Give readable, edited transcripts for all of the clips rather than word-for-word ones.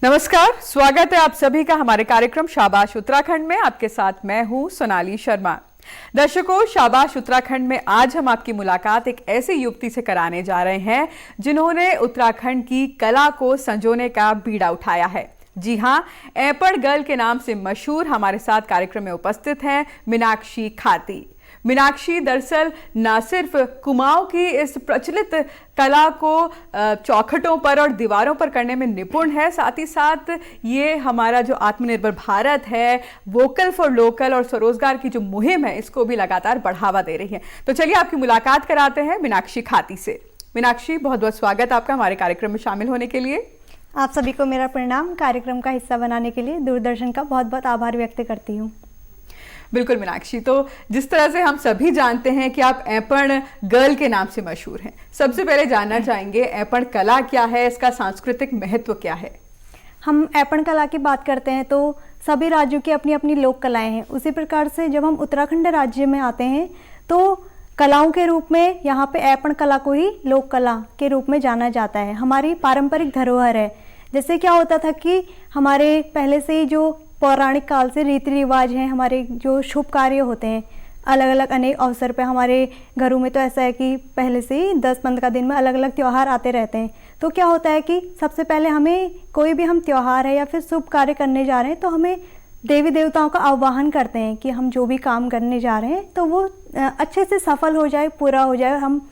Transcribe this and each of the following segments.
नमस्कार, स्वागत है आप सभी का हमारे कार्यक्रम शाबाश उत्तराखंड में। आपके साथ मैं हूं सोनाली शर्मा। दर्शकों, शाबाश उत्तराखंड में आज हम आपकी मुलाकात एक ऐसी युवती से कराने जा रहे हैं जिन्होंने उत्तराखंड की कला को संजोने का बीड़ा उठाया है। जी हां, ऐपड़ गर्ल के नाम से मशहूर हमारे साथ कार्यक्रम में उपस्थित हैं मीनाक्षी खाती। मीनाक्षी दरअसल न सिर्फ कुमाऊं की इस प्रचलित कला को चौखटों पर और दीवारों पर करने में निपुण है, साथ ही साथ ये हमारा जो आत्मनिर्भर भारत है, वोकल फॉर लोकल और स्वरोजगार की जो मुहिम है, इसको भी लगातार बढ़ावा दे रही है। तो चलिए आपकी मुलाकात कराते हैं मीनाक्षी खाती से। मीनाक्षी, बहुत बहुत स्वागत आपका हमारे कार्यक्रम में शामिल होने के लिए। आप सभी को मेरा प्रणाम। कार्यक्रम का हिस्सा बनाने के लिए दूरदर्शन का बहुत बहुत आभार व्यक्त करती हूँ। बिल्कुल मीनाक्षी, तो जिस तरह से हम सभी जानते हैं कि आप ऐपड़ गर्ल के नाम से मशहूर हैं, सबसे पहले जानना चाहेंगे ऐपड़ कला क्या है, इसका सांस्कृतिक महत्व क्या है? हम ऐपड़ कला की बात करते हैं तो सभी राज्यों की अपनी अपनी लोक कलाएं हैं। उसी प्रकार से जब हम उत्तराखंड राज्य में आते हैं तो कलाओं के रूप में यहाँ पे ऐपड़ कला को ही लोक कला के रूप में जाना जाता है। हमारी पारंपरिक धरोहर है। जैसे क्या होता था कि हमारे पहले से ही जो पौराणिक काल से रीति रिवाज हैं, हमारे जो शुभ कार्य होते हैं अलग अलग अनेक अवसर पे, हमारे घरों में तो ऐसा है कि पहले से ही 10-15 दिन में अलग अलग त्यौहार आते रहते हैं। तो क्या होता है कि सबसे पहले हमें कोई भी हम त्यौहार है या फिर शुभ कार्य करने जा रहे हैं तो हमें देवी देवताओं का आह्वान करते हैं कि हम जो भी काम करने जा रहे हैं तो वो अच्छे से सफल हो जाए, पूरा हो जाए, और हम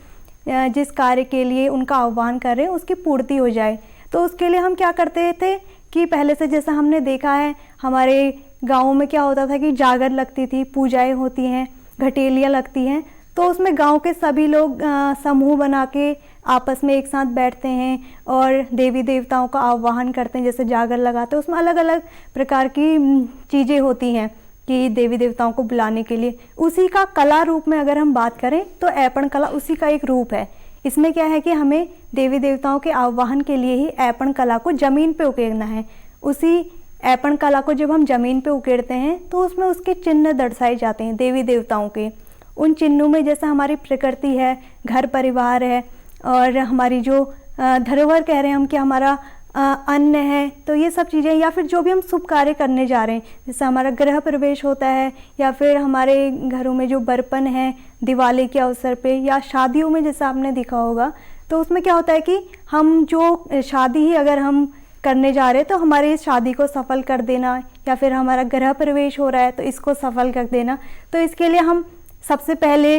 जिस कार्य के लिए उनका आह्वान कर रहे हैं उसकी पूर्ति हो जाए। तो उसके लिए हम क्या करते थे कि पहले से जैसा हमने देखा है हमारे गाँव में क्या होता था कि जागर लगती थी, पूजाएं होती हैं, घटेलियाँ लगती हैं। तो उसमें गांव के सभी लोग समूह बना के आपस में एक साथ बैठते हैं और देवी देवताओं का आह्वान करते हैं। जैसे जागर लगाते हैं, उसमें अलग अलग प्रकार की चीज़ें होती हैं कि देवी देवताओं को बुलाने के लिए। उसी का कला रूप में अगर हम बात करें तो ऐपड़ कला उसी का एक रूप है। इसमें क्या है कि हमें देवी देवताओं के आह्वान के लिए ही ऐपड़ कला को ज़मीन पे उकेरना है। उसी ऐपड़ कला को जब हम ज़मीन पे उकेरते हैं तो उसमें उसके चिन्ह दर्शाए जाते हैं देवी देवताओं के। उन चिन्हों में जैसे हमारी प्रकृति है, घर परिवार है, और हमारी जो धरोहर कह रहे हैं हम कि हमारा अन्न है, तो ये सब चीज़ें, या फिर जो भी हम शुभ कार्य करने जा रहे हैं, जैसे हमारा गृह प्रवेश होता है या फिर हमारे घरों में जो बर्पण है दिवाली के अवसर पे, या शादियों में जैसा आपने देखा होगा, तो उसमें क्या होता है कि हम जो शादी ही अगर हम करने जा रहे हैं तो हमारी इस शादी को सफल कर देना, या फिर हमारा गृह प्रवेश हो रहा है तो इसको सफल कर देना। तो इसके लिए हम सबसे पहले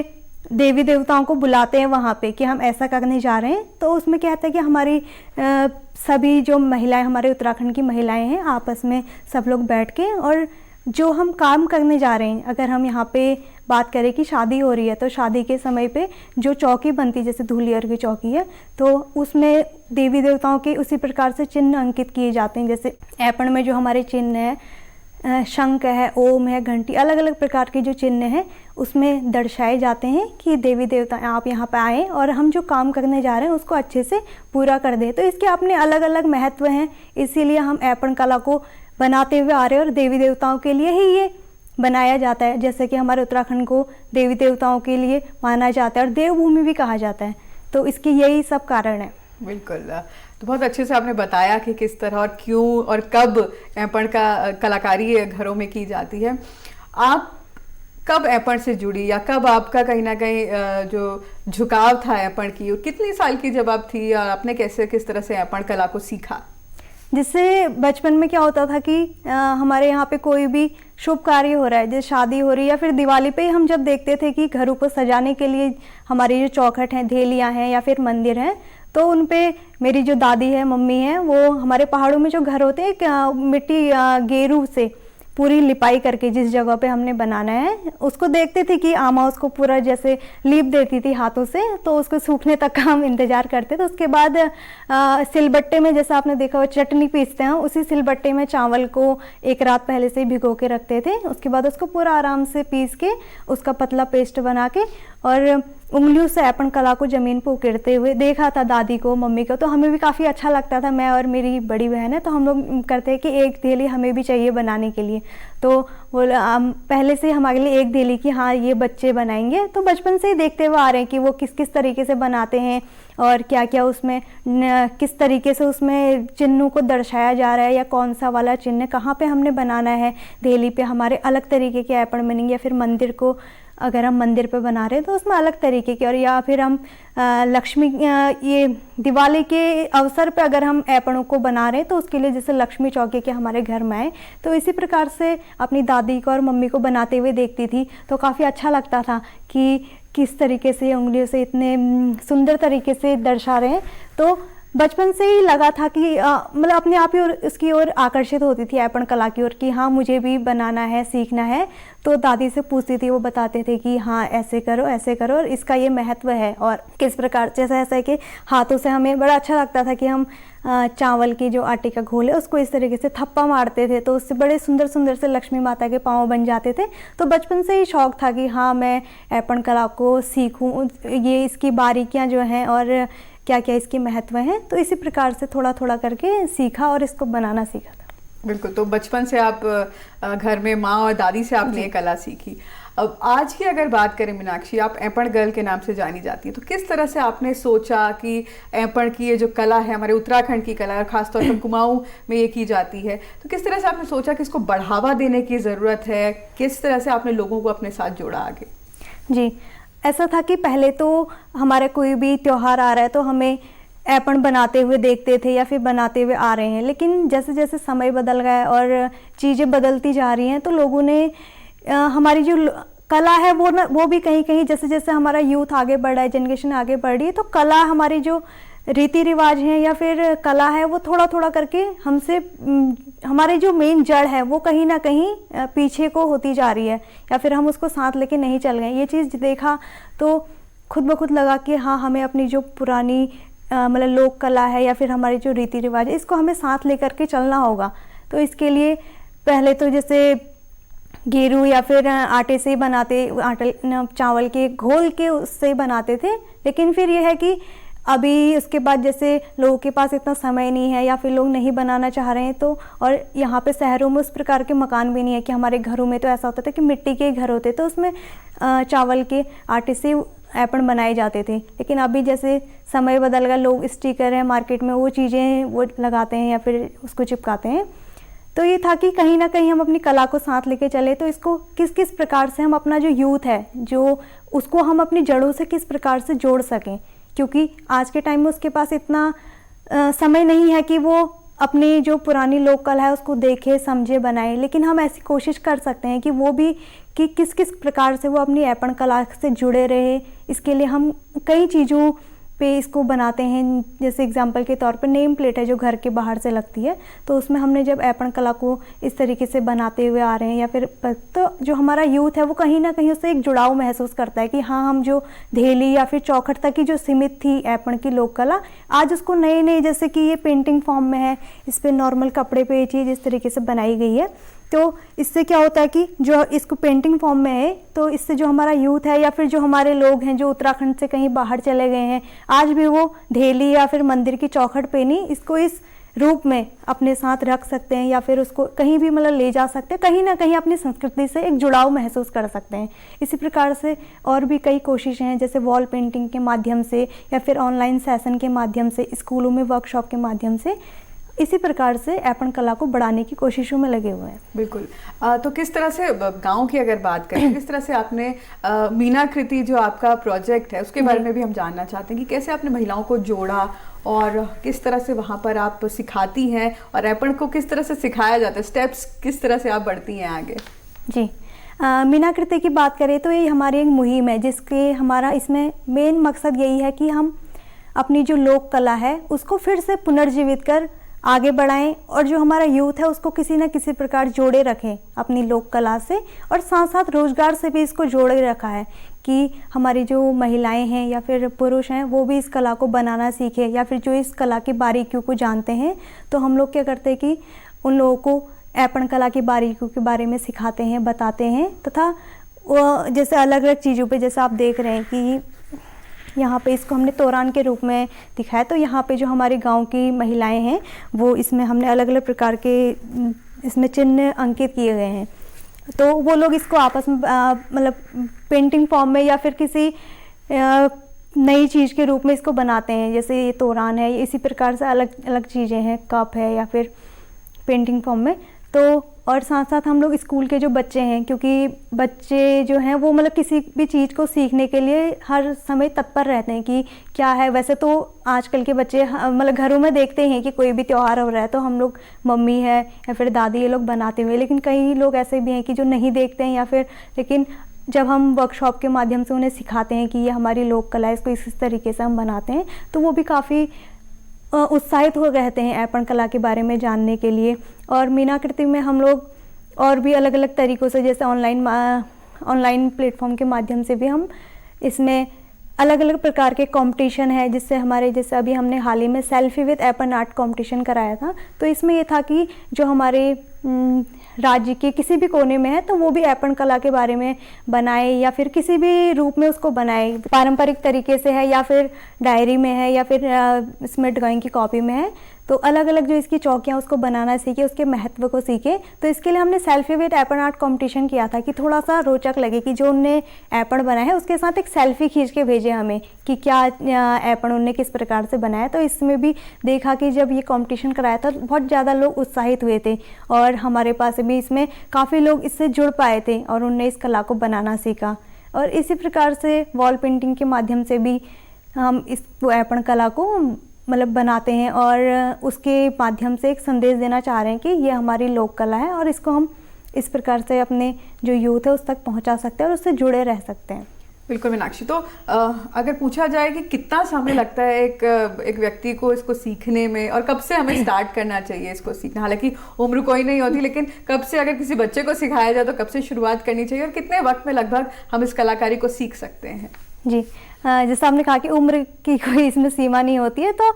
देवी देवताओं को बुलाते हैं वहाँ पे कि हम ऐसा करने जा रहे हैं। तो उसमें क्या होता है कि हमारी सभी जो महिलाएं, हमारे उत्तराखंड की महिलाएं हैं, आपस में सब लोग बैठ के, और जो हम काम करने जा रहे हैं, अगर हम यहाँ पे बात करें कि शादी हो रही है तो शादी के समय पे जो चौकी बनती है, जैसे धूलियर की चौकी है, तो उसमें देवी देवताओं के उसी प्रकार से चिन्ह अंकित किए जाते हैं। जैसे ऐपड़ में जो हमारे चिन्ह है, शंख है, ओम है, घंटी, अलग अलग प्रकार के जो चिन्ह हैं उसमें दर्शाए जाते हैं कि देवी देवता आप यहाँ पे आएँ और हम जो काम करने जा रहे हैं उसको अच्छे से पूरा कर दें। तो इसके अपने अलग अलग महत्व हैं, इसीलिए हम ऐपड़ कला को बनाते हुए आ रहे हैं और देवी देवताओं के लिए ही ये बनाया जाता है। जैसे कि हमारे उत्तराखंड को देवी देवताओं के लिए माना जाता है और देवभूमि भी कहा जाता है, तो इसकी यही सब कारण है। बिल्कुल, तो बहुत अच्छे से आपने बताया कि किस तरह और क्यों और कब ऐपड़ का कलाकारी घरों में की जाती है। आप कब ऐपड़ से जुड़ी, या कब आपका कहीं ना कहीं जो झुकाव था ऐपड़ की, कितनी साल की जब आप थी और आपने कैसे किस तरह से ऐपड़ कला को सीखा? जिससे बचपन में क्या होता था कि हमारे यहाँ पे कोई भी शुभ कार्य हो रहा है, जैसे शादी हो रही है या फिर दिवाली पे हम जब देखते थे कि घरों को सजाने के लिए हमारी जो चौखट हैं, धेलियाँ हैं या फिर मंदिर हैं, तो उन पे मेरी जो दादी है, मम्मी है, वो हमारे पहाड़ों में जो घर होते हैं मिट्टी गेरू से पूरी लिपाई करके जिस जगह पे हमने बनाना है उसको देखते थे कि आमा उसको पूरा जैसे लीप देती थी हाथों से, तो उसको सूखने तक का हम इंतजार करते थे। उसके बाद सिलबट्टे में, जैसा आपने देखा, वो चटनी पीसते हैं, उसी सिलबट्टे में चावल को एक रात पहले से भिगो के रखते थे। उसके बाद उसको पूरा आराम से पीस के उसका पतला पेस्ट बना के, और उंगलियों से ऐपन कला को ज़मीन पर उकेरते हुए देखा था दादी को, मम्मी को, तो हमें भी काफ़ी अच्छा लगता था। मैं और मेरी बड़ी बहन है तो हम लोग करते हैं कि एक देली हमें भी चाहिए बनाने के लिए। तो पहले से हमारे लिए एक देली कि हाँ ये बच्चे बनाएंगे। तो बचपन से ही देखते हुए आ रहे हैं कि वो किस किस तरीके से बनाते हैं और क्या क्या उसमें किस तरीके से उसमें चिन्हों को दर्शाया जा रहा है, या कौन सा वाला चिन्ह कहाँ पे हमने बनाना है। देली पे हमारे अलग तरीके के ऐपण बनेंगे, या फिर मंदिर को अगर हम मंदिर पे बना रहे हैं तो उसमें अलग तरीके के, और या फिर हम लक्ष्मी ये दिवाली के अवसर पे अगर हम ऐपणों को बना रहे हैं तो उसके लिए जैसे लक्ष्मी चौकी के हमारे घर में आए, तो इसी प्रकार से अपनी दादी को और मम्मी को बनाते हुए देखती थी। तो काफ़ी अच्छा लगता था कि किस तरीके से उंगलियों से इतने सुंदर तरीके से दर्शा रहे हैं। तो बचपन से ही लगा था कि मतलब अपने आप ही और इसकी ओर आकर्षित होती थी ऐपण कला की ओर, कि हाँ मुझे भी बनाना है, सीखना है। तो दादी से पूछती थी, वो बताते थे कि हाँ ऐसे करो और इसका ये महत्व है, और किस प्रकार जैसा ऐसा है कि हाथों से हमें बड़ा अच्छा लगता था कि हम चावल की जो आटे का घोल है उसको इस तरीके से थप्पा मारते थे, तो उससे बड़े सुंदर सुंदर से लक्ष्मी माता के पाँव बन जाते थे। तो बचपन से ही शौक़ था कि हाँ मैं ऐपण कला को सीखूँ, ये इसकी बारीकियाँ जो हैं और क्या क्या इसके महत्व हैं। तो इसी प्रकार से थोड़ा थोड़ा करके सीखा और इसको बनाना सीखा था। बिल्कुल, तो बचपन से आप घर में माँ और दादी से आपने ये कला सीखी। अब आज की अगर बात करें मीनाक्षी, आप ऐपण गर्ल के नाम से जानी जाती है, तो किस तरह से आपने सोचा कि ऐपण की ये जो कला है, हमारे उत्तराखंड की कला है, खासतौर पर कुमाऊं में ये की जाती है, तो किस तरह से आपने सोचा कि इसको बढ़ावा देने की ज़रूरत है? किस तरह से आपने लोगों को अपने साथ जोड़ा आगे? जी, ऐसा था कि पहले तो हमारा कोई भी त्यौहार आ रहा है तो हमें ऐपण बनाते हुए देखते थे या फिर बनाते हुए आ रहे हैं, लेकिन जैसे जैसे समय बदल गया और चीज़ें बदलती जा रही हैं, तो लोगों ने हमारी जो कला है वो भी कहीं कहीं जैसे जैसे हमारा यूथ आगे बढ़ रहा है, जनरेशन आगे बढ़ रही है, तो कला हमारी जो रीति रिवाज हैं या फिर कला है वो थोड़ा थोड़ा करके हमसे हमारे जो मेन जड़ है वो कहीं ना कहीं पीछे को होती जा रही है, या फिर हम उसको साथ लेके नहीं चल गए। ये चीज़ देखा तो खुद ब खुद लगा कि हाँ हमें अपनी जो पुरानी मतलब लोक कला है या फिर हमारी जो रीति रिवाज है इसको हमें साथ लेकर के चलना होगा। तो इसके लिए पहले तो जैसे गेरू या फिर आटे से ही बनाते, आटे चावल के घोल के उससे बनाते थे, लेकिन फिर यह है कि अभी उसके बाद जैसे लोगों के पास इतना समय नहीं है या फिर लोग नहीं बनाना चाह रहे हैं, तो और यहाँ पे शहरों में उस प्रकार के मकान भी नहीं है कि हमारे घरों में तो ऐसा होता था कि मिट्टी के घर होते, तो उसमें चावल के आटे से ऐपण बनाए जाते थे। लेकिन अभी जैसे समय बदल गया, लोग स्टिकर है मार्केट में, वो चीज़ें वो लगाते हैं या फिर उसको चिपकाते हैं। तो ये था कि कहीं ना कहीं हम अपनी कला को साथ लेके चले, तो इसको किस किस प्रकार से हम अपना जो यूथ है जो उसको हम अपनी जड़ों से किस प्रकार से जोड़ सकें, क्योंकि आज के टाइम में उसके पास इतना समय नहीं है कि वो अपनी जो पुरानी लोक कला है उसको देखे समझे बनाए, लेकिन हम ऐसी कोशिश कर सकते हैं कि वो भी कि किस किस प्रकार से वो अपनी ऐपण कला से जुड़े रहे। इसके लिए हम कई चीज़ों पे इसको बनाते हैं, जैसे एग्जांपल के तौर पे नेम प्लेट है जो घर के बाहर से लगती है, तो उसमें हमने जब ऐपण कला को इस तरीके से बनाते हुए आ रहे हैं या फिर तो जो हमारा यूथ है वो कहीं ना कहीं उससे एक जुड़ाव महसूस करता है कि हाँ हम जो धेली या फिर चौखट तक की जो सीमित थी ऐपण की लोक कला, आज उसको नए नए जैसे कि ये पेंटिंग फॉर्म में है, इस पर नॉर्मल कपड़े पे ये चीज़ इस तरीके से बनाई गई है। तो इससे क्या होता है कि जो इसको पेंटिंग फॉर्म में है, तो इससे जो हमारा यूथ है या फिर जो हमारे लोग हैं जो उत्तराखंड से कहीं बाहर चले गए हैं, आज भी वो धेली या फिर मंदिर की चौखट पे नहीं, इसको इस रूप में अपने साथ रख सकते हैं या फिर उसको कहीं भी मतलब ले जा सकते हैं, कहीं ना कहीं अपनी संस्कृति से एक जुड़ाव महसूस कर सकते हैं। इसी प्रकार से और भी कई कोशिशें हैं, जैसे वॉल पेंटिंग के माध्यम से या फिर ऑनलाइन सेशन के माध्यम से, स्कूलों में वर्कशॉप के माध्यम से, इसी प्रकार से ऐपण कला को बढ़ाने की कोशिशों में लगे हुए हैं। बिल्कुल। तो किस तरह से गांव की अगर बात करें, किस तरह से आपने मीनाकृति जो आपका प्रोजेक्ट है उसके बारे में भी हम जानना चाहते हैं कि कैसे आपने महिलाओं को जोड़ा और किस तरह से वहाँ पर आप सिखाती हैं और ऐपण को किस तरह से सिखाया जाता है, स्टेप्स किस तरह से आप बढ़ती हैं आगे? जी, मीनाकृति की बात करें तो ये हमारी एक मुहिम है जिसके हमारा इसमें मेन मकसद यही है कि हम अपनी जो लोक कला है उसको फिर से पुनर्जीवित कर आगे बढ़ाएं और जो हमारा यूथ है उसको किसी न किसी प्रकार जोड़े रखें अपनी लोक कला से, और साथ साथ रोजगार से भी इसको जोड़े रखा है कि हमारी जो महिलाएं हैं या फिर पुरुष हैं वो भी इस कला को बनाना सीखें, या फिर जो इस कला की बारीकियों को जानते हैं तो हम लोग क्या करते हैं कि उन लोगों को ऐपण कला की बारीकियों के बारे में सिखाते हैं, बताते हैं, तथा जैसे अलग अलग चीज़ों पे जैसे आप देख रहे हैं कि यहाँ पे इसको हमने तोरान के रूप में दिखाया। तो यहाँ पे जो हमारे गांव की महिलाएं हैं वो इसमें हमने अलग अलग प्रकार के इसमें चिन्ह अंकित किए गए हैं। तो वो लोग इसको आपस में मतलब पेंटिंग फॉर्म में या फिर किसी नई चीज़ के रूप में इसको बनाते हैं। जैसे ये तोरान है, इसी प्रकार से अलग अलग चीज़ें हैं, कप है या फिर पेंटिंग फॉर्म में। तो और साथ साथ हम लोग स्कूल के जो बच्चे हैं, क्योंकि बच्चे जो हैं वो मतलब किसी भी चीज़ को सीखने के लिए हर समय तत्पर रहते हैं कि क्या है। वैसे तो आजकल के बच्चे मतलब घरों में देखते हैं कि कोई भी त्यौहार हो रहा है तो हम लोग मम्मी है या फिर दादी ये लोग बनाते हुए, लेकिन कई लोग ऐसे भी हैं कि जो नहीं देखते हैं या फिर, लेकिन जब हम वर्कशॉप के माध्यम से उन्हें सिखाते हैं कि ये हमारी लोक कला है, इसको इस तरीके से हम बनाते हैं, तो वो भी काफ़ी उत्साहित हो रहते हैं ऐपण कला के बारे में जानने के लिए। और मीनाकृति में हम लोग और भी अलग अलग तरीक़ों से, जैसे ऑनलाइन प्लेटफॉर्म के माध्यम से भी हम इसमें अलग अलग प्रकार के कंपटीशन है, जिससे हमारे, जैसे अभी हमने हाल ही में selfie with Aipan art competition कराया था। तो इसमें ये था कि जो हमारे राज्य के किसी भी कोने में है तो वो भी ऐपण कला के बारे में बनाए या फिर किसी भी रूप में उसको बनाए, पारंपरिक तरीके से है या फिर डायरी में है या फिर इसमें ड्राइंग की कॉपी में है। तो अलग अलग जो इसकी चौकियाँ उसको बनाना सीखे, उसके महत्व को सीखे। तो इसके लिए हमने selfie with Aipan art competition किया था कि थोड़ा सा रोचक लगे कि जो उनने ऐपण बनाया है उसके साथ एक सेल्फी खींच के भेजे हमें कि क्या ऐपण उनने किस प्रकार से बनाया। तो इसमें भी देखा कि जब ये कंपटीशन कराया था बहुत ज़्यादा लोग उत्साहित हुए थे और हमारे पास भी इसमें काफ़ी लोग इससे जुड़ पाए थे और उनने इस कला को बनाना सीखा। और इसी प्रकार से वॉल पेंटिंग के माध्यम से भी हम इस ऐपण कला को मतलब बनाते हैं और उसके माध्यम से एक संदेश देना चाह रहे हैं कि ये हमारी लोक कला है और इसको हम इस प्रकार से अपने जो यूथ है उस तक पहुंचा सकते हैं और उससे जुड़े रह सकते हैं। बिल्कुल मीनाक्षी, तो अगर पूछा जाए कि कितना समय लगता है एक व्यक्ति को इसको सीखने में और कब से हमें स्टार्ट करना चाहिए इसको सीखना? हालांकि उम्र कोई नहीं होती, लेकिन कब से अगर किसी बच्चे को सिखाया जाए तो कब से शुरुआत करनी चाहिए और कितने वक्त में लगभग हम इस कलाकारी को सीख सकते हैं? जी, जैसा आपने कहा कि उम्र की कोई इसमें सीमा नहीं होती है। तो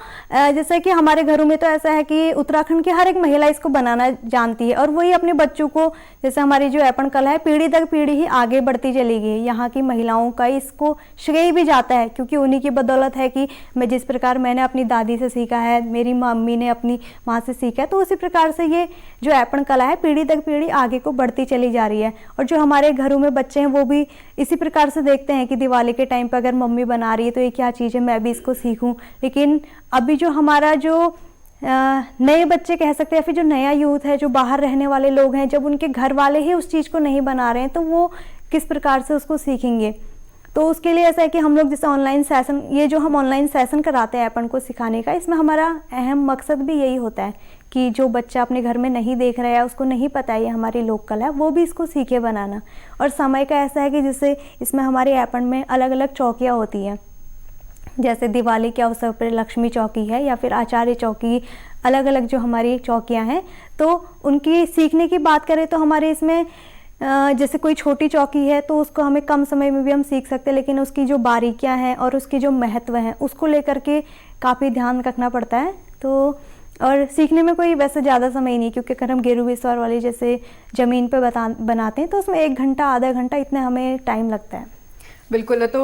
जैसे कि हमारे घरों में तो ऐसा है कि उत्तराखंड की हर एक महिला इसको बनाना जानती है और वही अपने बच्चों को, जैसे हमारी जो ऐपण कला है पीढ़ी दर पीढ़ी ही आगे बढ़ती चली गई। यहाँ की महिलाओं का इसको श्रेय भी जाता है क्योंकि उन्हीं की बदौलत है कि मैं जिस प्रकार मैंने अपनी दादी से सीखा है, मेरी मम्मी ने अपनी माँ से सीखा है, तो उसी प्रकार से ये जो ऐपण कला है पीढ़ी दर पीढ़ी आगे को बढ़ती चली जा रही है। और जो हमारे घरों में बच्चे हैं वो भी इसी प्रकार से देखते हैं कि दिवाली के टाइम पर अगर मम्मी बना रही है तो ये क्या चीज़ है, मैं भी इसको सीखूं। लेकिन अभी जो हमारा जो नए बच्चे कह सकते हैं या फिर जो नया यूथ है, जो बाहर रहने वाले लोग हैं, जब उनके घर वाले ही उस चीज़ को नहीं बना रहे हैं तो वो किस प्रकार से उसको सीखेंगे। तो उसके लिए ऐसा है कि हम लोग जैसे ऑनलाइन सेशन, ये जो हम ऑनलाइन सेशन कराते हैं ऐपण को सिखाने का, इसमें हमारा अहम मकसद भी यही होता है कि जो बच्चा अपने घर में नहीं देख रहा है, उसको नहीं पता है ये हमारी लोक कला है, वो भी इसको सीखे बनाना। और समय का ऐसा है कि जैसे इसमें हमारे ऐपण में अलग अलग चौकियाँ होती हैं, जैसे दिवाली के अवसर पर लक्ष्मी चौकी है या फिर आचार्य चौकी, अलग अलग जो हमारी चौकियाँ हैं। तो उनकी सीखने की बात करें तो हमारे इसमें जैसे कोई छोटी चौकी है तो उसको हमें कम समय में भी हम सीख सकते हैं, लेकिन उसकी जो बारीकियां हैं और उसकी जो महत्व है उसको लेकर के काफ़ी ध्यान रखना पड़ता है। तो और सीखने में कोई वैसे ज़्यादा समय नहीं, क्योंकि अगर हम गेरू विस्वार वाली जैसे ज़मीन पे बनाते हैं तो उसमें 1 घंटा आधा घंटा इतने हमें टाइम लगता है। बिल्कुल। तो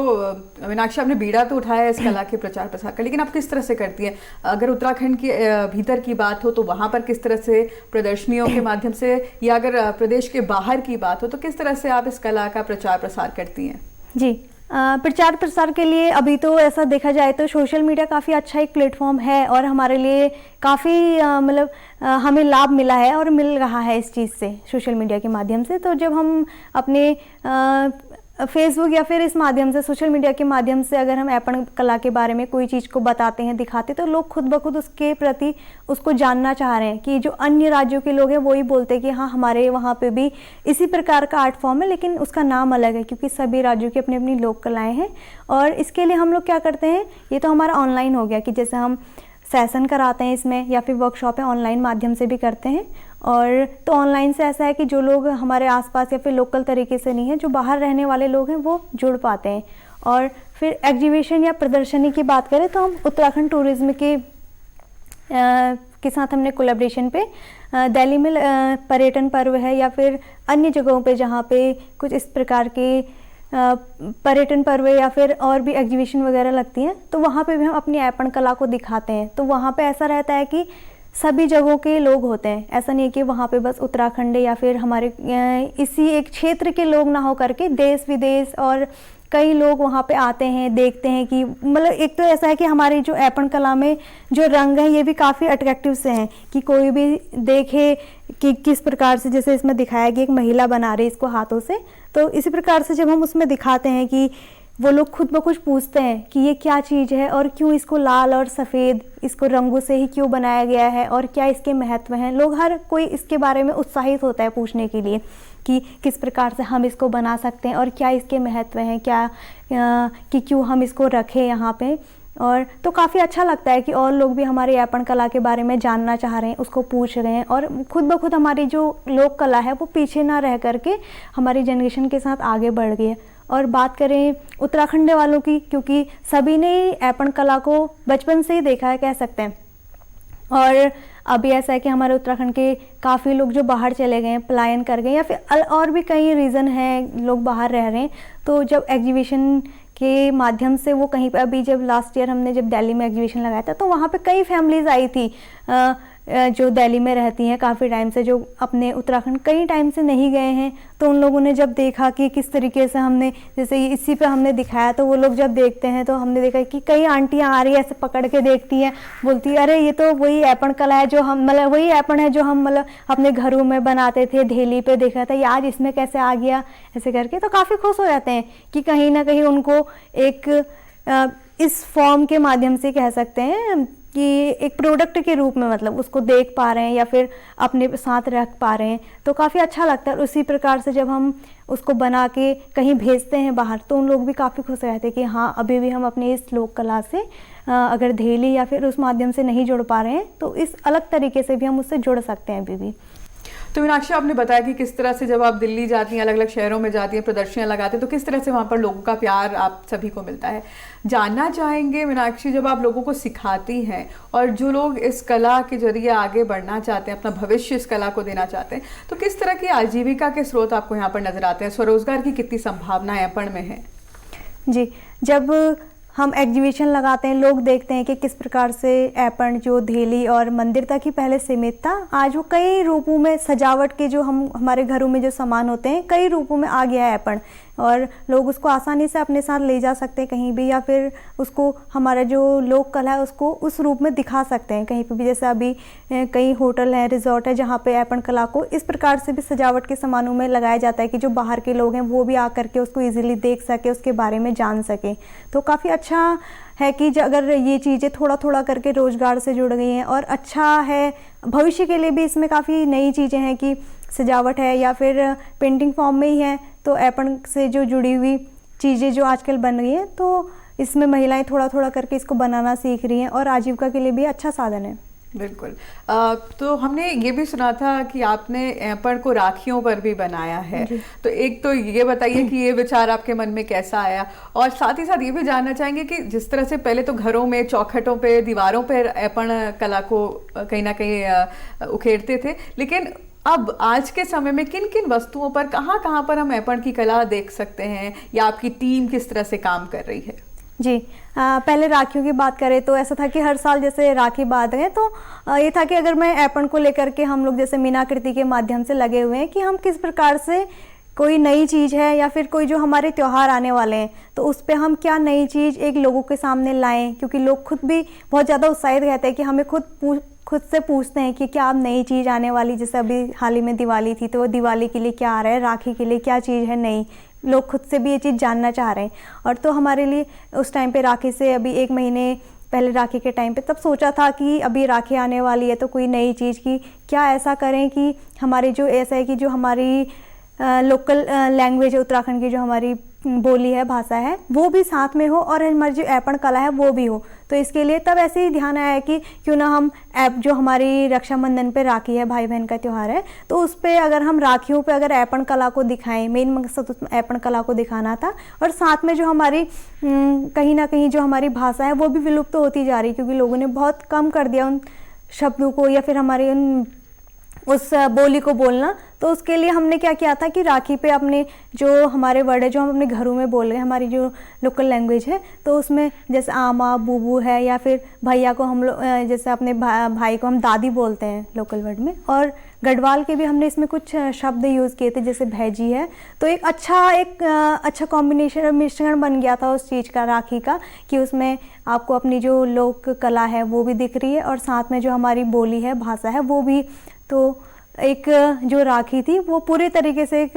मीनाक्षी, आपने बीड़ा तो उठाया है इस कला के प्रचार प्रसार का, लेकिन आप किस तरह से करती हैं? अगर उत्तराखंड के भीतर की बात हो तो वहाँ पर किस तरह से प्रदर्शनियों के माध्यम से, या अगर प्रदेश के बाहर की बात हो तो किस तरह से आप इस कला का प्रचार प्रसार करती हैं? जी, प्रचार प्रसार के लिए अभी तो ऐसा देखा जाए तो सोशल मीडिया काफ़ी अच्छा एक प्लेटफॉर्म है और हमारे लिए काफ़ी मतलब हमें लाभ मिला है और मिल रहा है इस चीज़ से, सोशल मीडिया के माध्यम से। तो जब हम अपने फेसबुक या फिर इस माध्यम से, सोशल मीडिया के माध्यम से अगर हम ऐपण कला के बारे में कोई चीज़ को बताते हैं, दिखाते, तो लोग खुद ब खुद उसके प्रति उसको जानना चाह रहे हैं कि जो अन्य राज्यों के लोग हैं वही बोलते हैं कि हाँ हमारे वहाँ पे भी इसी प्रकार का आर्ट फॉर्म है, लेकिन उसका नाम अलग है क्योंकि सभी राज्यों की अपनी अपनी लोक कलाएँ हैं। और इसके लिए हम लोग क्या करते हैं, ये तो हमारा ऑनलाइन हो गया कि जैसे हम सेशन कराते हैं इसमें या फिर वर्कशॉप है ऑनलाइन माध्यम से भी करते हैं। और तो ऑनलाइन से ऐसा है कि जो लोग हमारे आसपास या फिर लोकल तरीके से नहीं है, जो बाहर रहने वाले लोग हैं वो जुड़ पाते हैं। और फिर एग्जीबिशन या प्रदर्शनी की बात करें तो हम उत्तराखंड टूरिज्म के साथ हमने कोलैबोरेशन पे दिल्ली में पर्यटन पर्व है या फिर अन्य जगहों पे जहाँ पे कुछ इस प्रकार के पर्यटन पर्व या फिर और भी एग्जीबिशन वगैरह लगती हैं, तो वहाँ पे भी हम अपनी ऐपण कला को दिखाते हैं। तो वहाँ पे ऐसा रहता है कि सभी जगहों के लोग होते हैं, ऐसा नहीं है कि वहाँ पे बस उत्तराखंड या फिर हमारे इसी एक क्षेत्र के लोग ना हो करके देश विदेश और कई लोग वहाँ पे आते हैं, देखते हैं कि मतलब एक तो ऐसा है कि हमारी जो ऐपण कला में जो रंग है ये भी काफ़ी अट्रैक्टिव से हैं कि कोई भी देखे कि किस प्रकार से, जैसे इसमें दिखाया गया एक महिला बना रही है इसको हाथों से, तो इसी प्रकार से जब हम उसमें दिखाते हैं कि वो लोग खुद ब खुद पूछते हैं कि ये क्या चीज़ है और क्यों इसको लाल और सफ़ेद इसको रंगों से ही क्यों बनाया गया है और क्या इसके महत्व हैं। लोग हर कोई इसके बारे में उत्साहित होता है पूछने के लिए कि किस प्रकार से हम इसको बना सकते हैं और क्या इसके महत्व हैं, क्या कि क्यों हम इसको रखें यहाँ पे। और तो काफ़ी अच्छा लगता है कि और लोग भी हमारी ऐपण कला के बारे में जानना चाह रहे हैं, उसको पूछ रहे हैं और खुद ब खुद हमारी जो लोक कला है वो पीछे ना रह करके हमारी जनरेशन के साथ आगे बढ़ गई है। और बात करें उत्तराखंड वालों की, क्योंकि सभी ने ऐपण कला को बचपन से ही देखा है कह सकते हैं, और अभी ऐसा है कि हमारे उत्तराखंड के काफ़ी लोग जो बाहर चले गए हैं, पलायन कर गए, या फिर और भी कई रीज़न हैं लोग बाहर रह रहे हैं। तो जब एग्जीबिशन के माध्यम से वो कहीं पे, अभी जब लास्ट ईयर हमने जब दिल्ली में एग्जीबिशन लगाया था तो वहाँ पे कई फैमिलीज़ आई थी जो दिल्ली में रहती हैं काफ़ी टाइम से, जो अपने उत्तराखंड कई टाइम से नहीं गए हैं। तो उन लोगों ने जब देखा कि किस तरीके से हमने, जैसे इसी पे हमने दिखाया, तो वो लोग जब देखते हैं तो हमने देखा कि कई आंटियां आ रही है, ऐसे पकड़ के देखती हैं, बोलती है अरे ये तो वही ऐपण कला है जो हम मतलब वही ऐपण है जो हम मतलब अपने घरों में बनाते थे, धेली पे देखा था, ये आज इसमें कैसे आ गया, ऐसे करके। तो काफ़ी खुश हो जाते हैं कि कहीं ना कहीं उनको एक इस फॉर्म के माध्यम से कह सकते हैं कि एक प्रोडक्ट के रूप में मतलब उसको देख पा रहे हैं या फिर अपने साथ रख पा रहे हैं, तो काफ़ी अच्छा लगता है। और उसी प्रकार से जब हम उसको बना के कहीं भेजते हैं बाहर तो उन लोग भी काफ़ी खुश रहते हैं कि हाँ अभी भी हम अपनी इस लोक कला से अगर धेली या फिर उस माध्यम से नहीं जुड़ पा रहे हैं तो इस अलग तरीके से भी हम उससे जुड़ सकते हैं अभी भी। तो मीनाक्षी, आपने बताया कि किस तरह से जब आप दिल्ली जाती हैं, अलग अलग शहरों में जाती हैं, प्रदर्शनियां लगाते हैं, तो किस तरह से वहाँ पर लोगों का प्यार आप सभी को मिलता है। जानना चाहेंगे मीनाक्षी, जब आप लोगों को सिखाती हैं और जो लोग इस कला के जरिए आगे बढ़ना चाहते हैं, अपना भविष्य इस कला को देना चाहते हैं, तो किस तरह की आजीविका के स्रोत आपको यहाँ पर नजर आते हैं, स्वरोजगार की कितनी संभावनाएं ऐपण में है? जी, जब हम एग्जीबिशन लगाते हैं, लोग देखते हैं कि किस प्रकार से ऐपण जो धेली और मंदिर तक ही पहले सीमित था, आज वो कई रूपों में सजावट के जो हम हमारे घरों में जो सामान होते हैं कई रूपों में आ गया है ऐपण, और लोग उसको आसानी से अपने साथ ले जा सकते हैं कहीं भी, या फिर उसको हमारा जो लोक कला है उसको उस रूप में दिखा सकते हैं कहीं पर भी। जैसे अभी कई होटल हैं, रिजॉर्ट है जहाँ पे ऐपण कला को इस प्रकार से भी सजावट के सामानों में लगाया जाता है कि जो बाहर के लोग हैं वो भी आकर के उसको ईजिली देख सके, उसके बारे में जान सके। तो काफ़ी अच्छा है कि अगर ये चीज़ें थोड़ा थोड़ा करके रोजगार से जुड़ गई हैं, और अच्छा है भविष्य के लिए भी। इसमें काफ़ी नई चीज़ें हैं कि सजावट है या फिर पेंटिंग फॉर्म में ही है, तो ऐपण से जो जुड़ी हुई चीज़ें जो आजकल बन रही हैं, तो इसमें महिलाएं थोड़ा थोड़ा करके इसको बनाना सीख रही हैं और आजीविका के लिए भी अच्छा साधन है। बिल्कुल। तो हमने ये भी सुना था कि आपने ऐपण को राखियों पर भी बनाया है, तो एक तो ये बताइए कि ये विचार आपके मन में कैसा आया, और साथ ही साथ ये भी जानना चाहेंगे कि जिस तरह से पहले तो घरों में चौखटों पे, दीवारों पर ऐपण कला को कहीं ना कहीं उकेरते थे, लेकिन अब आज के समय में किन किन वस्तुओं पर, कहाँ कहाँ पर हम ऐपण की कला देख सकते हैं, या आपकी टीम किस तरह से काम कर रही है? जी, पहले राखियों की बात करें तो ऐसा था कि हर साल जैसे राखी बांध है तो ये था कि अगर मैं ऐपण को लेकर के हम लोग जैसे मीनाकृति के माध्यम से लगे हुए हैं कि हम किस प्रकार से कोई नई चीज़ है या फिर कोई जो हमारे त्यौहार आने वाले हैं तो उस पर हम क्या नई चीज़ एक लोगों के सामने लाएं, क्योंकि लोग खुद भी बहुत ज़्यादा उत्साहित रहते हैं कि हमें खुद से पूछते हैं कि क्या अब नई चीज़ आने वाली, जैसे अभी हाल ही में दिवाली थी तो दिवाली के लिए क्या आ रहा है, राखी के लिए क्या चीज़ है नई, लोग खुद से भी ये चीज़ जानना चाह रहे हैं। और तो हमारे लिए उस टाइम पे राखी से अभी 1 महीने पहले राखी के टाइम पे तब सोचा था कि अभी राखी आने वाली है तो कोई नई चीज़ की क्या ऐसा करें कि हमारी जो ऐसा है कि जो हमारी लोकल लैंग्वेज है उत्तराखंड की, जो हमारी बोली है, भाषा है, वो भी साथ में हो और हमारी जो ऐपण कला है वो भी हो। तो इसके लिए तब ऐसे ही ध्यान आया कि क्यों ना हम जो हमारी रक्षाबंधन पे राखी है, भाई बहन का त्यौहार है, तो उस पर अगर हम राखियों पे अगर ऐपण कला को दिखाएं, मेन मकसद उसमें ऐपण कला को दिखाना था। और साथ में जो हमारी कहीं ना कहीं जो हमारी भाषा है वो भी विलुप्त होती जा रही, क्योंकि लोगों ने बहुत कम कर दिया उन शब्दों को या फिर हमारे उन उस बोली को बोलना। तो उसके लिए हमने क्या किया था कि राखी पे अपने जो हमारे वर्ड है जो हम अपने घरों में बोल रहे हैं, हमारी जो लोकल लैंग्वेज है, तो उसमें जैसे आमा बूबू है, या फिर भैया को हम लोग जैसे अपने भाई को हम दादी बोलते हैं लोकल वर्ड में। और गढ़वाल के भी हमने इसमें कुछ शब्द यूज़ किए थे, जैसे भैजी है। तो एक अच्छा कॉम्बिनेशन मिश्रण बन गया था उस चीज़ का, राखी का, कि उसमें आपको अपनी जो लोक कला है वो भी दिख रही है और साथ में जो हमारी बोली है, भाषा है, वो भी। तो एक जो राखी थी वो पूरे तरीके से एक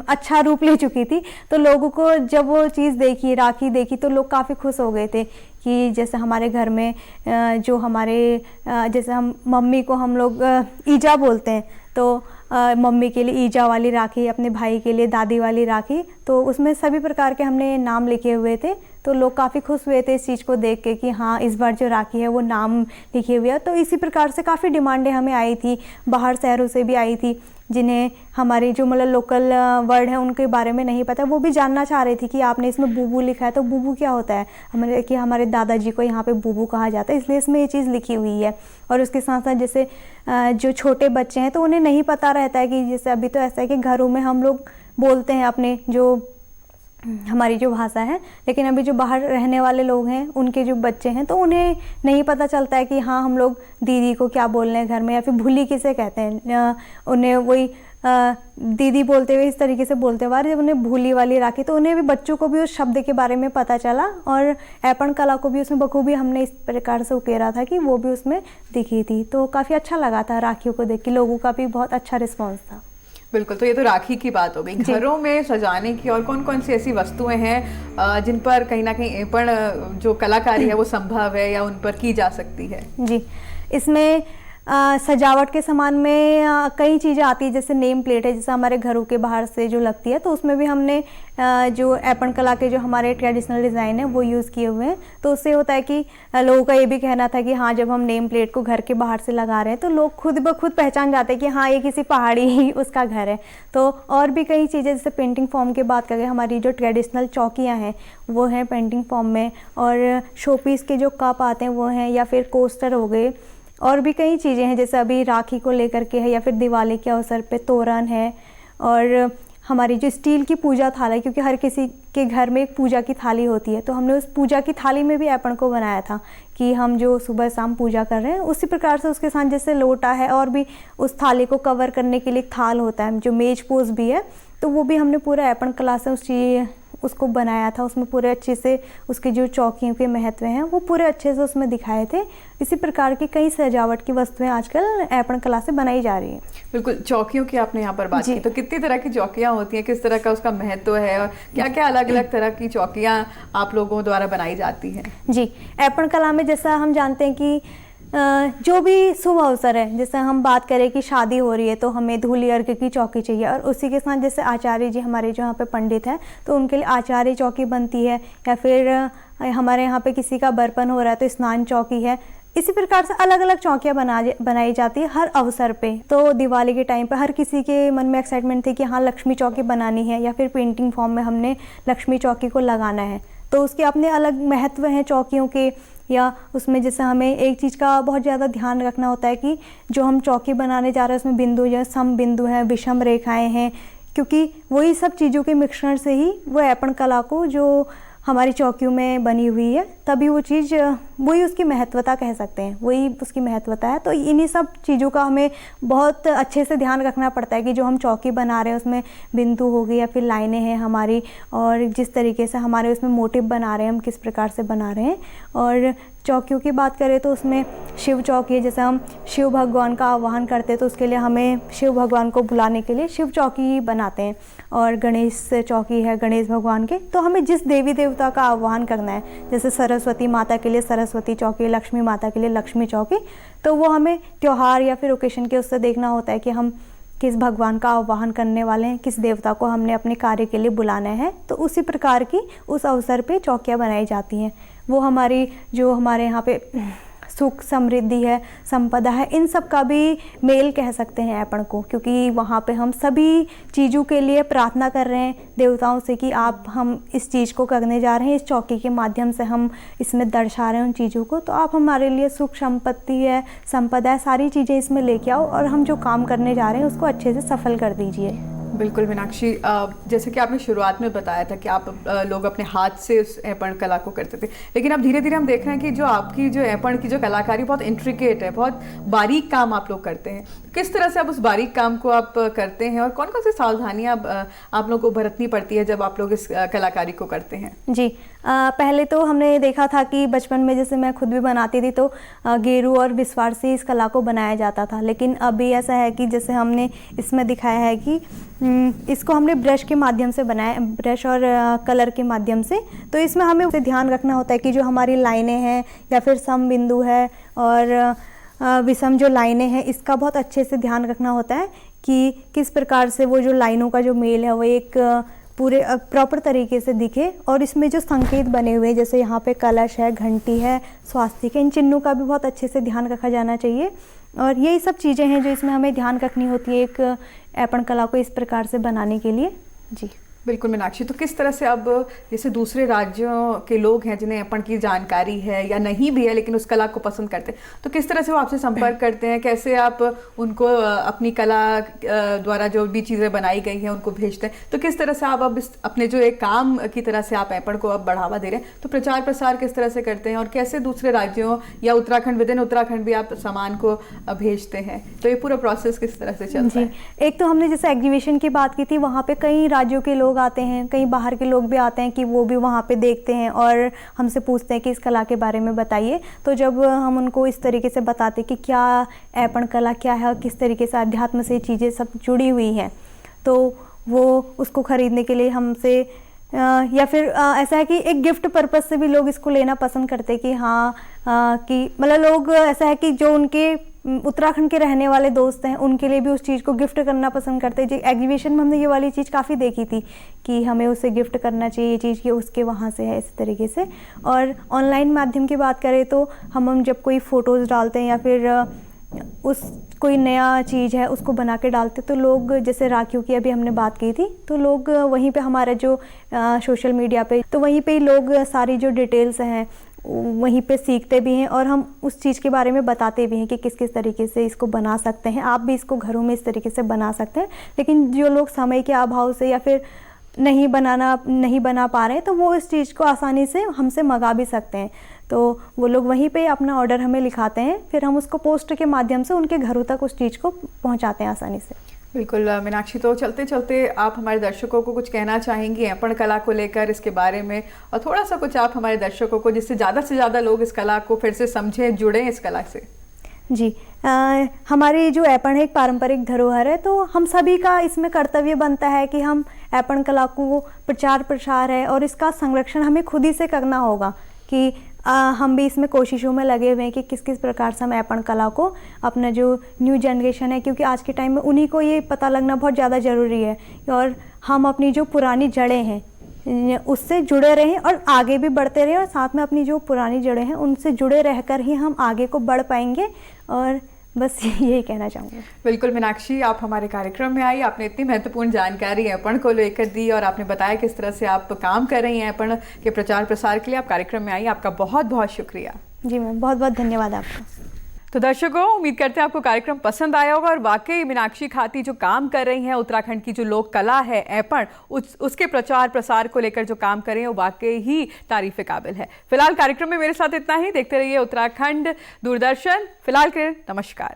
अच्छा रूप ले चुकी थी। तो लोगों को जब वो चीज़ देखी, राखी देखी, तो लोग काफ़ी खुश हो गए थे कि जैसे हमारे घर में जो हमारे जैसे हम मम्मी को हम लोग ईजा बोलते हैं, तो मम्मी के लिए ईजा वाली राखी, अपने भाई के लिए दादी वाली राखी। तो उसमें सभी प्रकार के हमने नाम लिखे हुए थे। तो लोग काफ़ी खुश हुए थे इस चीज़ को देख के कि हाँ, इस बार जो राखी है वो नाम लिखे हुए है। तो इसी प्रकार से काफ़ी डिमांडें हमें आई थी, बाहर शहरों से भी आई थी, जिन्हें हमारी जो मतलब लोकल वर्ड है उनके बारे में नहीं पता, वो भी जानना चाह रही थी कि आपने इसमें बूबू लिखा है, तो बूबू क्या होता है। हमारे दादाजी को यहाँ पे बूबू कहा जाता है, इसलिए इसमें ये चीज़ लिखी हुई है। और उसके साथ साथ जैसे जो छोटे बच्चे हैं तो उन्हें नहीं पता रहता है कि जैसे अभी तो ऐसा है कि घरों में हम लोग बोलते हैं अपने जो हमारी जो भाषा है, लेकिन अभी जो बाहर रहने वाले लोग हैं उनके जो बच्चे हैं तो उन्हें नहीं पता चलता है कि हाँ, हम लोग दीदी को क्या बोल रहे हैं घर में, या फिर भूली किसे कहते हैं। उन्हें वही दीदी बोलते हुए इस तरीके से बोलते हुए जब उन्हें भूली वाली राखी, तो उन्हें भी, बच्चों को भी उस शब्द के बारे में पता चला। और ऐपण कला को भी उसमें बखूबी हमने इस प्रकार से उकेरा था कि वो भी उसमें दिखी थी। तो काफ़ी अच्छा लगा था राखियों को देख के, लोगों का भी बहुत अच्छा रिस्पॉन्स था। बिल्कुल। तो ये तो राखी की बात हो गई। घरों में सजाने की और कौन कौन सी ऐसी वस्तुएं हैं जिन पर कहीं ना कहीं ऐपण जो कलाकारी है वो संभव है या उन पर की जा सकती है? जी, इसमें सजावट के सामान में कई चीज़ें आती है, जैसे नेम प्लेट है, जैसे हमारे घरों के बाहर से जो लगती है, तो उसमें भी हमने जो ऐपण कला के जो हमारे ट्रेडिशनल डिज़ाइन है वो यूज़ किए हुए हैं। तो उससे होता है कि लोगों का ये भी कहना था कि हाँ, जब हम नेम प्लेट को घर के बाहर से लगा रहे हैं तो लोग खुद ब खुद पहचान जाते हैं कि हाँ, ये किसी पहाड़ी ही उसका घर है। तो और भी कई चीज़ें, जैसे पेंटिंग फॉर्म की बात करें, हमारी जो ट्रेडिशनल चौकियाँ हैं वो हैं पेंटिंग फॉर्म में, और शोपीस के जो कप आते हैं वो हैं, या फिर कोस्टर हो गए। और भी कई चीज़ें हैं, जैसे अभी राखी को लेकर के है, या फिर दिवाली के अवसर पे तोरण है। और हमारी जो स्टील की पूजा थाल है, क्योंकि हर किसी के घर में एक पूजा की थाली होती है, तो हमने उस पूजा की थाली में भी ऐपण को बनाया था कि हम जो सुबह शाम पूजा कर रहे हैं उसी प्रकार से उसके साथ जैसे लोटा है, और भी उस थाली को कवर करने के लिए एक थाल होता है जो मेज पोज भी है, तो वो भी हमने पूरा ऐपण कला से उसको बनाया था। उसमें पूरे अच्छे से उसके जो चौकियों के महत्व हैं वो पूरे अच्छे से उसमें दिखाए थे। इसी प्रकार की कई सजावट की वस्तुएं आजकल ऐपण कला से बनाई जा रही हैं। बिल्कुल। चौकियों की आपने यहाँ पर बात की, तो कितनी तरह की चौकियाँ होती हैं, किस तरह का उसका महत्व है, और क्या क्या अलग अलग तरह की चौकियाँ आप लोगों द्वारा बनाई जाती हैं? जी, ऐपण कला में जैसा हम जानते हैं कि जो भी शुभ अवसर है, जैसे हम बात करें कि शादी हो रही है तो हमें धूली अर्घ की चौकी चाहिए, और उसी के साथ जैसे आचार्य जी हमारे जो यहाँ पे पंडित हैं तो उनके लिए आचार्य चौकी बनती है, या फिर हमारे यहाँ पे किसी का बर्पण हो रहा है तो स्नान चौकी है। इसी प्रकार से अलग अलग चौकियाँ बनाई जाती है हर अवसर पे। तो दिवाली के टाइम पे हर किसी के मन में एक्साइटमेंट थी कि हाँ, लक्ष्मी चौकी बनानी है, या फिर पेंटिंग फॉर्म में हमने लक्ष्मी चौकी को लगाना है। तो उसके अपने अलग महत्व हैं चौकियों के। या उसमें जैसे हमें एक चीज़ का बहुत ज़्यादा ध्यान रखना होता है कि जो हम चौकी बनाने जा रहे हैं उसमें बिंदु या सम बिंदु हैं, विषम रेखाएं हैं, क्योंकि वही सब चीज़ों के मिश्रण से ही वो ऐपण कला को जो हमारी चौकियों में बनी हुई है, तभी वो चीज़, वही उसकी महत्वता कह सकते हैं, वही उसकी महत्वता है। तो इन्हीं सब चीज़ों का हमें बहुत अच्छे से ध्यान रखना पड़ता है कि जो हम चौकी बना रहे हैं उसमें बिंदु हो गई या फिर लाइनें हैं हमारी, और जिस तरीके से हमारे उसमें मोटिव बना रहे हैं, हम किस प्रकार से बना रहे हैं। और चौकियों की बात करें तो उसमें शिव चौकी है, जैसे हम शिव भगवान का आह्वान करते हैं तो उसके लिए हमें शिव भगवान को बुलाने के लिए शिव चौकी बनाते हैं। और गणेश चौकी है गणेश भगवान के, तो हमें जिस देवी देवता का आह्वान करना है, जैसे सरस्वती माता के लिए सरस्वती चौकी, लक्ष्मी माता के लिए लक्ष्मी चौकी, तो वो हमें त्यौहार या फिर ओकेशन के उससे देखना होता है कि हम किस भगवान का आह्वान करने वाले हैं, किस देवता को हमने अपने कार्य के लिए बुलाना है। तो उसी प्रकार की उस अवसर पे चौकियाँ बनाई जाती हैं। वो हमारी जो हमारे यहाँ पे सुख समृद्धि है, संपदा है, इन सब का भी मेल कह सकते हैं ऐपण को, क्योंकि वहाँ पे हम सभी चीज़ों के लिए प्रार्थना कर रहे हैं देवताओं से कि आप हम इस चीज़ को करने जा रहे हैं, इस चौकी के माध्यम से हम इसमें दर्शा रहे हैं उन चीज़ों को, तो आप हमारे लिए सुख संपत्ति है, संपदा है, सारी चीज़ें इसमें लेके आओ और हम जो काम करने जा रहे हैं उसको अच्छे से सफल कर दीजिए। बिल्कुल मीनाक्षी, जैसे कि आपने शुरुआत में बताया था कि आप लोग अपने हाथ से उस ऐपण कला को करते थे, लेकिन अब धीरे धीरे हम देख रहे हैं कि जो आपकी जो ऐपण की जो कलाकारी बहुत इंट्रिकेट है, बहुत बारीक काम आप लोग करते हैं। किस तरह से आप उस बारीक काम को आप करते हैं और कौन कौन सी सावधानियां आप लोग को बरतनी पड़ती है जब आप लोग इस कलाकारी को करते हैं? जी, पहले तो हमने देखा था कि बचपन में जैसे मैं खुद भी बनाती थी तो गेरू और विस्वार से इस कला को बनाया जाता था, लेकिन अभी ऐसा है कि जैसे हमने इसमें दिखाया है कि इसको हमने ब्रश के माध्यम से बनाया, ब्रश और कलर के माध्यम से। तो इसमें हमें उसे ध्यान रखना होता है कि जो हमारी लाइनें हैं या फिर सम बिंदु है और विषम जो लाइनें हैं, इसका बहुत अच्छे से ध्यान रखना होता है कि किस प्रकार से वो जो लाइनों का जो मेल है वो एक पूरे प्रॉपर तरीके से दिखे। और इसमें जो संकेत बने हुए हैं, जैसे यहाँ पे कलश है, घंटी है, स्वास्तिक है, इन चिन्हों का भी बहुत अच्छे से ध्यान रखा जाना चाहिए। और यही सब चीज़ें हैं जो इसमें हमें ध्यान रखनी होती है एक ऐपण कला को इस प्रकार से बनाने के लिए। जी बिल्कुल मीनाक्षी, तो किस तरह से अब जैसे दूसरे राज्यों के लोग हैं जिन्हें ऐपण की जानकारी है या नहीं भी है लेकिन उस कला को पसंद करते हैं, तो किस तरह से वो आपसे संपर्क करते हैं? कैसे आप उनको अपनी कला द्वारा जो भी चीज़ें बनाई गई हैं उनको भेजते हैं? तो किस तरह से आप अब अपने जो एक काम की तरह से आप ऐपण को अब बढ़ावा दे रहे हैं, तो प्रचार प्रसार किस तरह से करते हैं और कैसे दूसरे राज्यों या उत्तराखंड, विद इन उत्तराखंड भी आप सामान को भेजते हैं? तो ये पूरा प्रोसेस किस तरह से चलता है? एक तो हमने जैसे एग्जीबिशन की बात की थी, वहाँ पे कई राज्यों के लोग आते हैं, कई बाहर के लोग भी आते हैं कि वो भी वहाँ पे देखते हैं और हमसे पूछते हैं कि इस कला के बारे में बताइए। तो जब हम उनको इस तरीके से बताते कि क्या ऐपण कला क्या है और किस तरीके से अध्यात्म से चीज़ें सब जुड़ी हुई हैं, तो वो उसको ख़रीदने के लिए हमसे या फिर ऐसा है कि एक गिफ्ट पर्पस से भी लोग इसको लेना पसंद करते हैं कि हाँ कि मतलब लोग ऐसा है कि जो उनके उत्तराखंड के रहने वाले दोस्त हैं उनके लिए भी उस चीज़ को गिफ्ट करना पसंद करते हैं। जी एग्जीबिशन में हमने ये वाली चीज़ काफ़ी देखी थी कि हमें उसे गिफ्ट करना चाहिए ये चीज़ कि उसके वहाँ से है, इस तरीके से। और ऑनलाइन माध्यम की बात करें तो हम जब कोई फ़ोटोज़ डालते हैं या फिर उस कोई नया चीज़ है उसको बना के डालते तो लोग, जैसे राखियों की अभी हमने बात की थी, तो लोग वहीं पे हमारा जो सोशल मीडिया पे, तो वहीं पे ही लोग सारी जो डिटेल्स हैं वहीं पे सीखते भी हैं और हम उस चीज़ के बारे में बताते भी हैं कि किस किस तरीके से इसको बना सकते हैं। आप भी इसको घरों में इस तरीके से बना सकते हैं, लेकिन जो लोग समय के अभाव से या फिर नहीं बना पा रहे हैं तो वो इस चीज़ को आसानी से हमसे मंगा भी सकते हैं। तो वो लोग वहीं पे अपना ऑर्डर हमें लिखाते हैं, फिर हम उसको पोस्ट के माध्यम से उनके घरों तक उस चीज़ को पहुंचाते हैं आसानी से। बिल्कुल मीनाक्षी, तो चलते चलते आप हमारे दर्शकों को कुछ कहना चाहेंगी ऐपण कला को लेकर, इसके बारे में, और थोड़ा सा कुछ आप हमारे दर्शकों को, जिससे ज़्यादा लोग इस कला को फिर से समझें, जुड़ें इस कला से? जी, हमारी जो ऐपण है एक पारंपरिक धरोहर है, तो हम सभी का इसमें कर्तव्य बनता है कि हम ऐपण कला को प्रचार प्रसार है और इसका संरक्षण हमें खुद ही से करना होगा कि हम भी इसमें कोशिशों में लगे हुए हैं कि किस किस प्रकार से हम ऐपण कला को, अपना जो न्यू जनरेशन है, क्योंकि आज के टाइम में उन्हीं को ये पता लगना बहुत ज़्यादा ज़रूरी है और हम अपनी जो पुरानी जड़ें हैं उससे जुड़े रहें और आगे भी बढ़ते रहें और साथ में अपनी जो पुरानी जड़ें हैं उनसे जुड़े रहकर ही हम आगे को बढ़ पाएंगे। और बस यही कहना चाहूँगी। बिल्कुल मीनाक्षी, आप हमारे कार्यक्रम में आई, आपने इतनी महत्वपूर्ण जानकारी ऐपण को लेकर दी और आपने बताया किस तरह से आप काम कर रही हैं ऐपण के प्रचार प्रसार के लिए। आप कार्यक्रम में आई, आपका बहुत बहुत शुक्रिया। जी मैम, बहुत बहुत धन्यवाद आपका। तो दर्शकों, उम्मीद करते हैं आपको कार्यक्रम पसंद आया होगा और वाकई मीनाक्षी खाती जो काम कर रही हैं, उत्तराखंड की जो लोक कला है ऐपण, उसके प्रचार प्रसार को लेकर जो काम कर रही हैं वो वाकई ही तारीफ काबिल है। फिलहाल कार्यक्रम में मेरे साथ इतना ही। देखते रहिए उत्तराखंड दूरदर्शन। फिलहाल के नमस्कार।